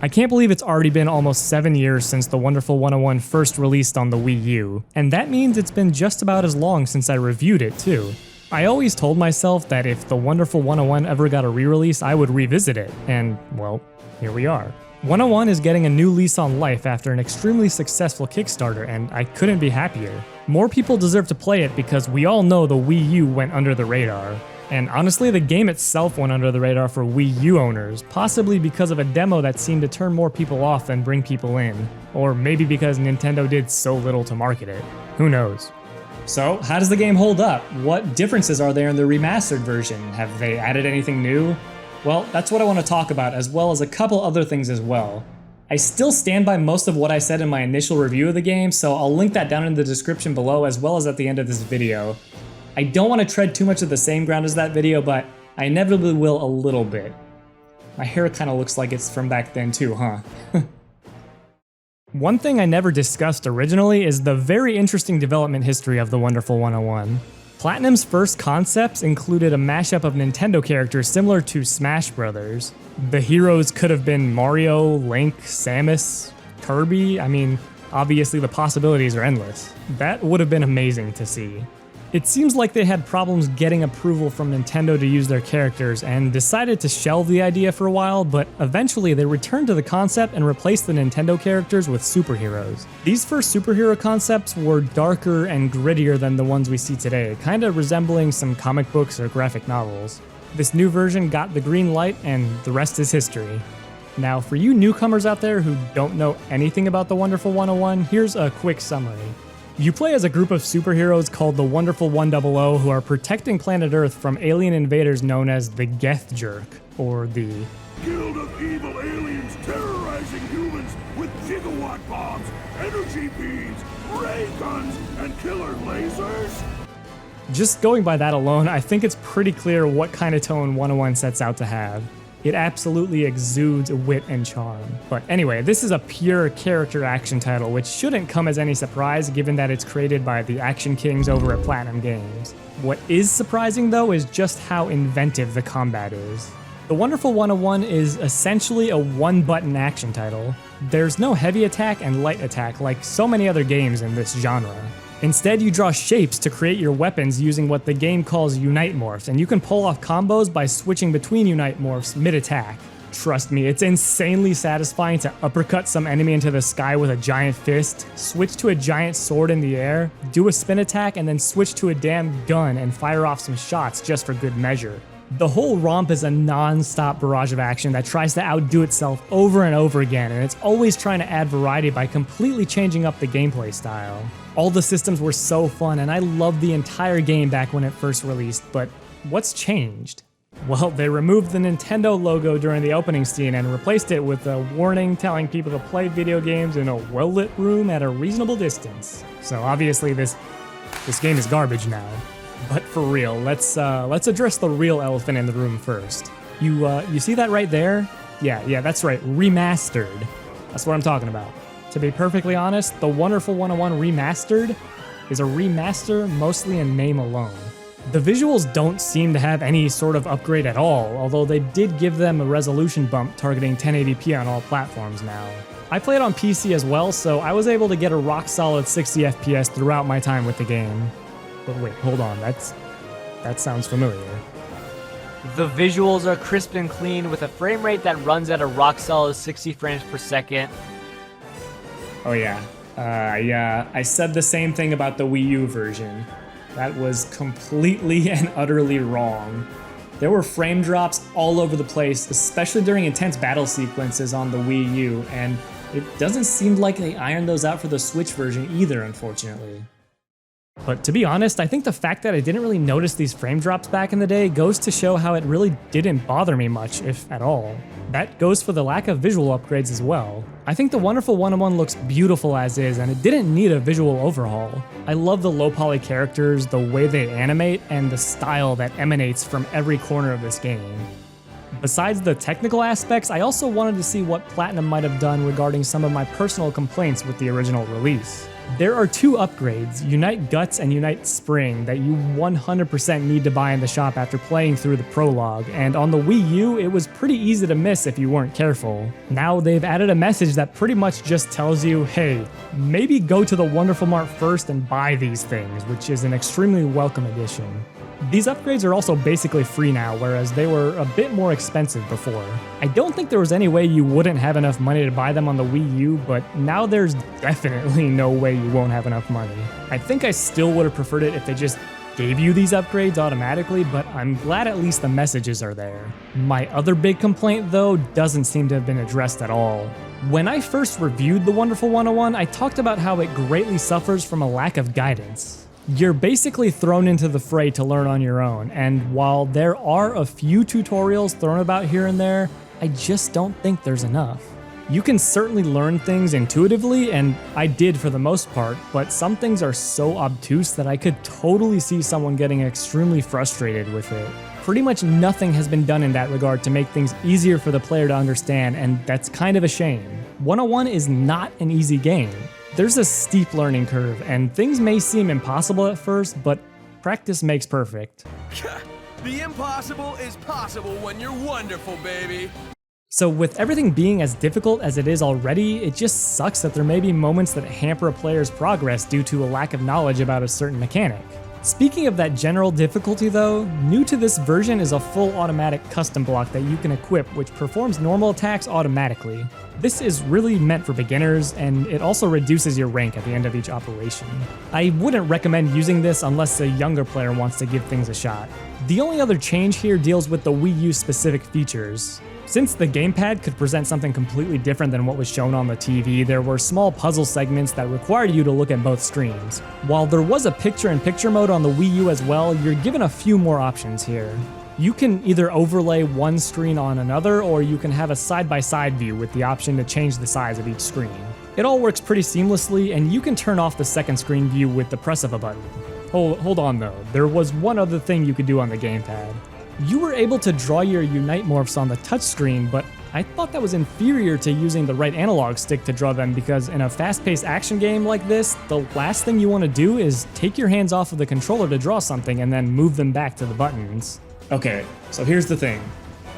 I can't believe it's already been almost 7 years since the Wonderful 101 first released on the Wii U, and that means it's been just about as long since I reviewed it too. I always told myself that if the Wonderful 101 ever got a re-release, I would revisit it, and well, here we are. 101 is getting a new lease on life after an extremely successful Kickstarter, and I couldn't be happier. More people deserve to play it because we all know the Wii U went under the radar. And honestly, the game itself went under the radar for Wii U owners, possibly because of a demo that seemed to turn more people off than bring people in. Or maybe because Nintendo did so little to market it. Who knows? So, how does the game hold up? What differences are there in the remastered version? Have they added anything new? Well, that's what I want to talk about, as well as a couple other things as well. I still stand by most of what I said in my initial review of the game, so I'll link that down in the description below as well as at the end of this video. I don't want to tread too much of the same ground as that video, but I inevitably will a little bit. My hair kind of looks like it's from back then too, huh? One thing I never discussed originally is the very interesting development history of the Wonderful 101. Platinum's first concepts included a mashup of Nintendo characters similar to Smash Bros. The heroes could have been Mario, Link, Samus, Kirby. I mean, obviously the possibilities are endless. That would have been amazing to see. It seems like they had problems getting approval from Nintendo to use their characters and decided to shelve the idea for a while, but eventually they returned to the concept and replaced the Nintendo characters with superheroes. These first superhero concepts were darker and grittier than the ones we see today, kinda resembling some comic books or graphic novels. This new version got the green light and the rest is history. Now, for you newcomers out there who don't know anything about the Wonderful 101, here's a quick summary. You play as a group of superheroes called the Wonderful 100 who are protecting planet Earth from alien invaders known as the Geth Jerk, or the Guild of Evil Aliens terrorizing humans with gigawatt bombs, energy beams, ray guns, and killer lasers? Just going by that alone, I think it's pretty clear what kind of tone 101 sets out to have. It absolutely exudes wit and charm. But anyway, this is a pure character action title, which shouldn't come as any surprise given that it's created by the Action Kings over at Platinum Games. What is surprising though is just how inventive the combat is. The Wonderful 101 is essentially a one-button action title. There's no heavy attack and light attack like so many other games in this genre. Instead, you draw shapes to create your weapons using what the game calls Unite Morphs, and you can pull off combos by switching between Unite Morphs mid-attack. Trust me, it's insanely satisfying to uppercut some enemy into the sky with a giant fist, switch to a giant sword in the air, do a spin attack, and then switch to a damn gun and fire off some shots just for good measure. The whole romp is a non-stop barrage of action that tries to outdo itself over and over again, and it's always trying to add variety by completely changing up the gameplay style. All the systems were so fun, and I loved the entire game back when it first released, but what's changed? Well, they removed the Nintendo logo during the opening scene and replaced it with a warning telling people to play video games in a well-lit room at a reasonable distance. So obviously this game is garbage now. But for real, let's address the real elephant in the room first. You see that right there? Yeah, that's right, remastered. That's what I'm talking about. To be perfectly honest, the Wonderful 101 Remastered is a remaster mostly in name alone. The visuals don't seem to have any sort of upgrade at all, although they did give them a resolution bump targeting 1080p on all platforms now. I played on PC as well, so I was able to get a rock-solid 60 FPS throughout my time with the game. But wait, hold on, that sounds familiar. The visuals are crisp and clean with a frame rate that runs at a rock-solid 60 frames per second. Oh yeah, I said the same thing about the Wii U version. That was completely and utterly wrong. There were frame drops all over the place, especially during intense battle sequences on the Wii U, and it doesn't seem like they ironed those out for the Switch version either, unfortunately. But to be honest, I think the fact that I didn't really notice these frame drops back in the day goes to show how it really didn't bother me much, if at all. That goes for the lack of visual upgrades as well. I think the Wonderful 101 looks beautiful as is, and it didn't need a visual overhaul. I love the low-poly characters, the way they animate, and the style that emanates from every corner of this game. Besides the technical aspects, I also wanted to see what Platinum might have done regarding some of my personal complaints with the original release. There are two upgrades, Unite Guts and Unite Spring, that you 100% need to buy in the shop after playing through the prologue, and on the Wii U, it was pretty easy to miss if you weren't careful. Now they've added a message that pretty much just tells you, hey, maybe go to the Wonderful Mart first and buy these things, which is an extremely welcome addition. These upgrades are also basically free now, whereas they were a bit more expensive before. I don't think there was any way you wouldn't have enough money to buy them on the Wii U, but now there's definitely no way you won't have enough money. I think I still would have preferred it if they just gave you these upgrades automatically, but I'm glad at least the messages are there. My other big complaint, though, doesn't seem to have been addressed at all. When I first reviewed the Wonderful 101, I talked about how it greatly suffers from a lack of guidance. You're basically thrown into the fray to learn on your own, and while there are a few tutorials thrown about here and there, I just don't think there's enough. You can certainly learn things intuitively, and I did for the most part, but some things are so obtuse that I could totally see someone getting extremely frustrated with it. Pretty much nothing has been done in that regard to make things easier for the player to understand, and that's kind of a shame. 101 is not an easy game. There's a steep learning curve, and things may seem impossible at first, but practice makes perfect. The impossible is possible when you're wonderful, baby. So with everything being as difficult as it is already, it just sucks that there may be moments that hamper a player's progress due to a lack of knowledge about a certain mechanic. Speaking of that general difficulty though, new to this version is a full automatic custom block that you can equip which performs normal attacks automatically. This is really meant for beginners, and it also reduces your rank at the end of each operation. I wouldn't recommend using this unless a younger player wants to give things a shot. The only other change here deals with the Wii U specific features. Since the gamepad could present something completely different than what was shown on the TV, there were small puzzle segments that required you to look at both screens. While there was a picture-in-picture mode on the Wii U as well, you're given a few more options here. You can either overlay one screen on another, or you can have a side-by-side view with the option to change the size of each screen. It all works pretty seamlessly, and you can turn off the second screen view with the press of a button. Hold on though, there was one other thing you could do on the gamepad. You were able to draw your Unite morphs on the touchscreen, but I thought that was inferior to using the right analog stick to draw them because in a fast-paced action game like this, the last thing you want to do is take your hands off of the controller to draw something and then move them back to the buttons. Okay, so here's the thing.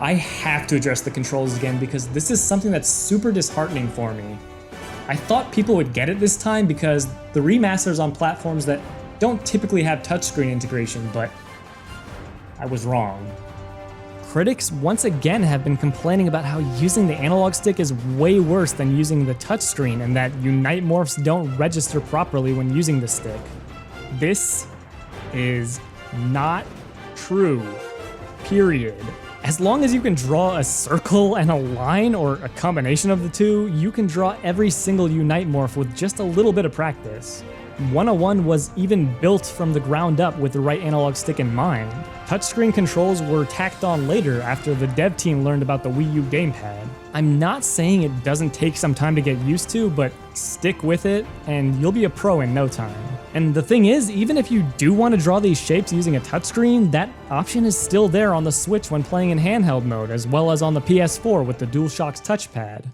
I have to address the controls again because this is something that's super disheartening for me. I thought people would get it this time because the remasters on platforms that don't typically have touchscreen integration, but I was wrong. Critics once again have been complaining about how using the analog stick is way worse than using the touchscreen and that Unite morphs don't register properly when using the stick. This is not true. Period. As long as you can draw a circle and a line, or a combination of the two, you can draw every single Unite morph with just a little bit of practice. 101 was even built from the ground up with the right analog stick in mind. Touchscreen controls were tacked on later after the dev team learned about the Wii U gamepad. I'm not saying it doesn't take some time to get used to, but stick with it and you'll be a pro in no time. And the thing is, even if you do want to draw these shapes using a touchscreen, that option is still there on the Switch when playing in handheld mode, as well as on the PS4 with the DualShock's touchpad.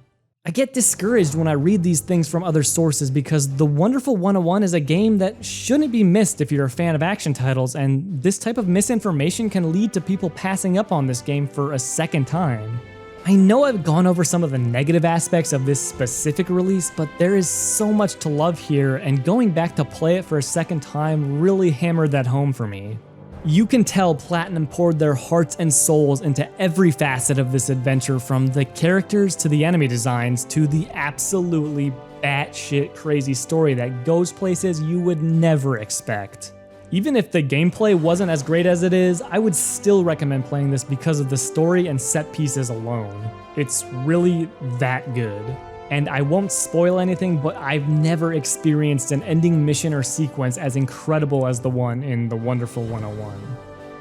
I get discouraged when I read these things from other sources because The Wonderful 101 is a game that shouldn't be missed if you're a fan of action titles, and this type of misinformation can lead to people passing up on this game for a second time. I know I've gone over some of the negative aspects of this specific release, but there is so much to love here, and going back to play it for a second time really hammered that home for me. You can tell Platinum poured their hearts and souls into every facet of this adventure, from the characters to the enemy designs to the absolutely batshit crazy story that goes places you would never expect. Even if the gameplay wasn't as great as it is, I would still recommend playing this because of the story and set pieces alone. It's really that good. And I won't spoil anything, but I've never experienced an ending mission or sequence as incredible as the one in The Wonderful 101.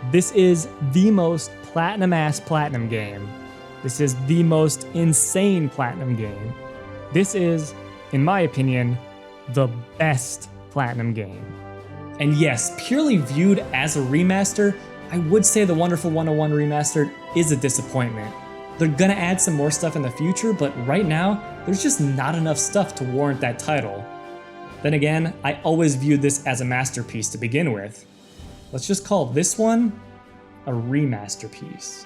This is the most platinum-ass Platinum game. This is the most insane Platinum game. This is, in my opinion, the best Platinum game. And yes, purely viewed as a remaster, I would say The Wonderful 101 Remastered is a disappointment. They're gonna add some more stuff in the future, but right now, there's just not enough stuff to warrant that title. Then again, I always viewed this as a masterpiece to begin with. Let's just call this one a remasterpiece.